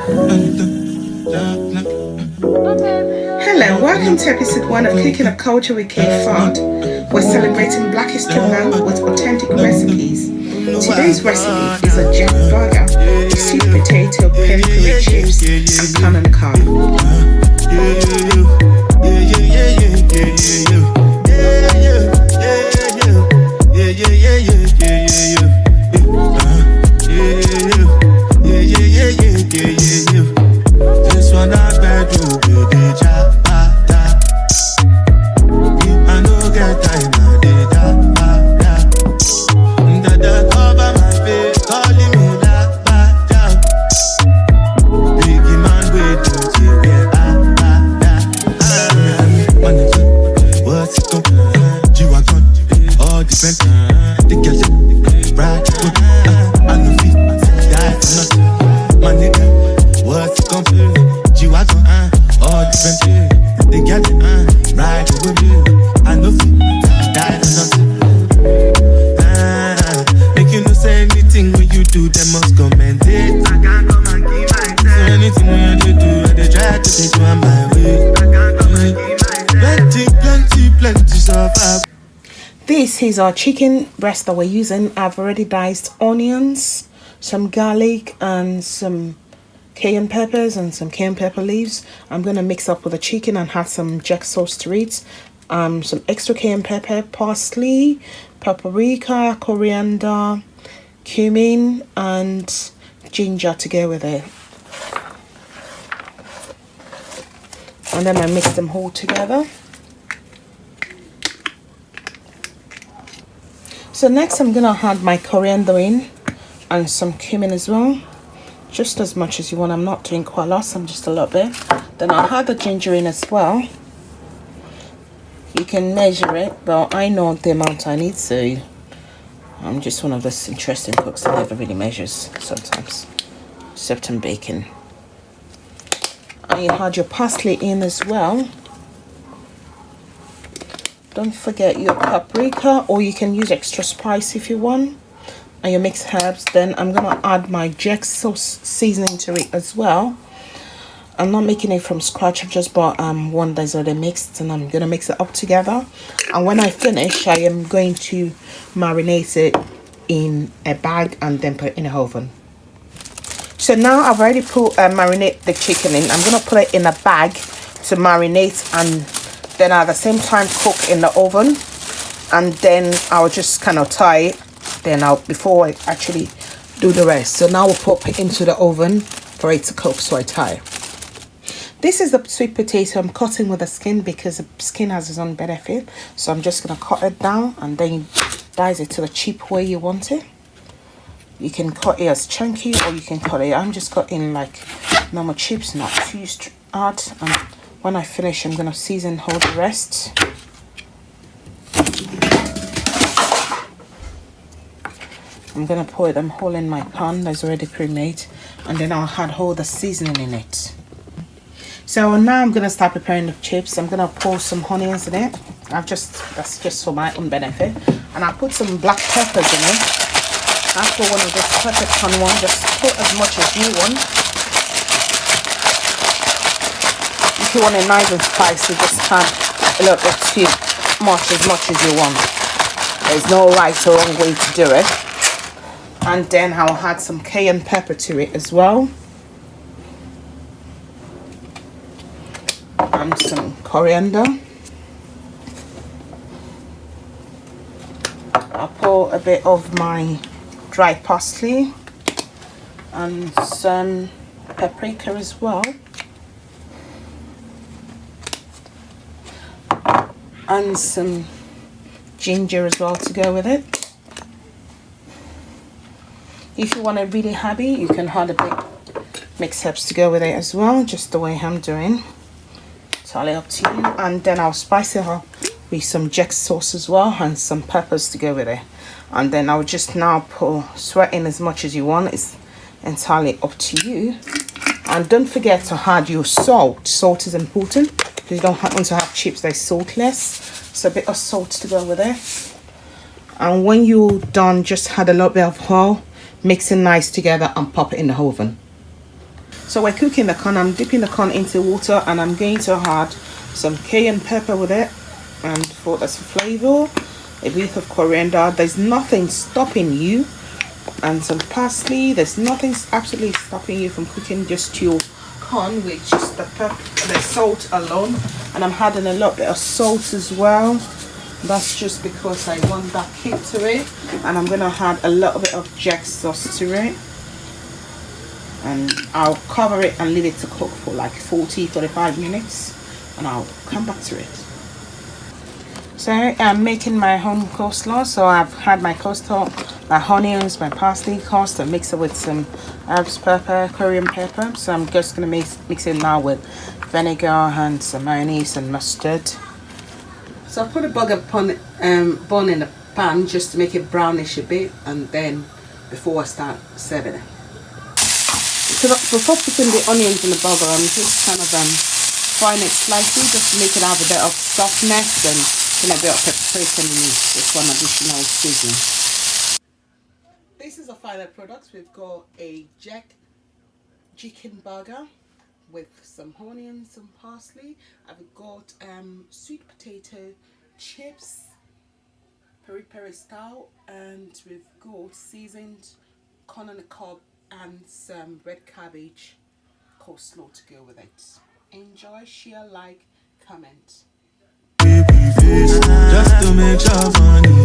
Hello, welcome to episode 1 of Cooking Up Culture with Kayfad. We're celebrating Black History Month with authentic recipes. Today's recipe is a jack burger, sweet potato, peri peri chips, and pan on the cob. This is our chicken breast that we're using. I've already diced onions, some garlic, and some cayenne peppers and some cayenne pepper leaves. I'm going to mix up with the chicken and have some jack sauce to it. Some extra cayenne pepper, parsley, paprika, coriander, cumin, and ginger to go with it. And then I mix them all together. So next I'm going to add my coriander in and some cumin as well. Just as much as you want. I'm not doing quite a lot, I'm just a little bit. Then I'll add the ginger in as well. You can measure it, but I know the amount I need, so I'm just one of those interesting cooks that never really measures sometimes, except in baking. And you add your parsley in as well. Don't forget your paprika, or you can use extra spice if you want, and your mixed herbs. Then I'm gonna add my jack sauce seasoning to it as well. I'm not making it from scratch. I've just bought one that's already mixed, and I'm gonna mix it up together. And when I finish, I am going to marinate it in a bag and then put it in the oven. So now I've already put marinate the chicken in. I'm gonna put it in a bag to marinate, and then at the same time cook in the oven. And then I'll just kind of tie it then before I actually do the rest. So now we'll pop it into the oven for it to cook, so I tie. This is the sweet potato. I'm cutting with the skin because the skin has its own benefit. So I'm just going to cut it down, and then you dice it to the cheap way you want it. You can cut it as chunky, or you can cut it. I'm just cutting like normal chips, not too hard. And when I finish, I'm going to season all the rest. I'm going to pour them all in my pan that's already pre-made, and then I'll add all the seasoning in it. So now I'm going to start preparing the chips. I'm going to pour some onions in it. That's just for my own benefit. And I'll put some black peppers in it. After one of those pepper pan one, just put as much as you want. If you want it nice and spicy, just add a little bit too much, as you want. There's no right or wrong way to do it. And then I'll add some cayenne pepper to it as well. And some coriander. I'll pour a bit of my dried parsley and some paprika as well. And some ginger as well to go with it. If you want it really heavy, you can add a bit mixed herbs to go with it as well, just the way I'm doing. Entirely up to you. And then I'll spice it up with some jack sauce as well and some peppers to go with it. And then I'll just now sweat in as much as you want. It's entirely up to you. And don't forget to add your salt. Salt is important because you don't want to have chips that are saltless. So a bit of salt to go with it. And when you're done, just add a little bit of oil, mix it nice together and pop it in the oven. So we're cooking the corn. I'm dipping the corn into water and I'm going to add some cayenne pepper with it, and for this flavor, a bit of coriander. There's nothing stopping you, and some parsley. There's nothing absolutely stopping you from cooking just your corn with just the salt alone. And I'm adding a little bit of salt as well. That's just because I want that kick to it. And I'm gonna add a little bit of jack sauce to it, and I'll cover it and leave it to cook for like 40-45 minutes, and I'll come back to it. So I'm making my own coleslaw. So I've had my coleslaw, my onions, my parsley, coleslaw, mix it with some herbs, pepper, coriander pepper. So I'm just gonna mix it now with vinegar and some mayonnaise and mustard. So I put a burger bun in the pan just to make it brownish a bit, and then before I start serving it. So before putting the onions in the burger, I'm just kind of frying it slightly just to make it have a bit of softness and a bit of paprika underneath, just one additional seasoning. This is a final product. We've got a jack chicken burger with some onions, some parsley. I've got sweet potato chips, peri peri style, and we've got seasoned corn on the cob and some red cabbage coleslaw to go with it. Enjoy, share, like, comment. Just to make sure money.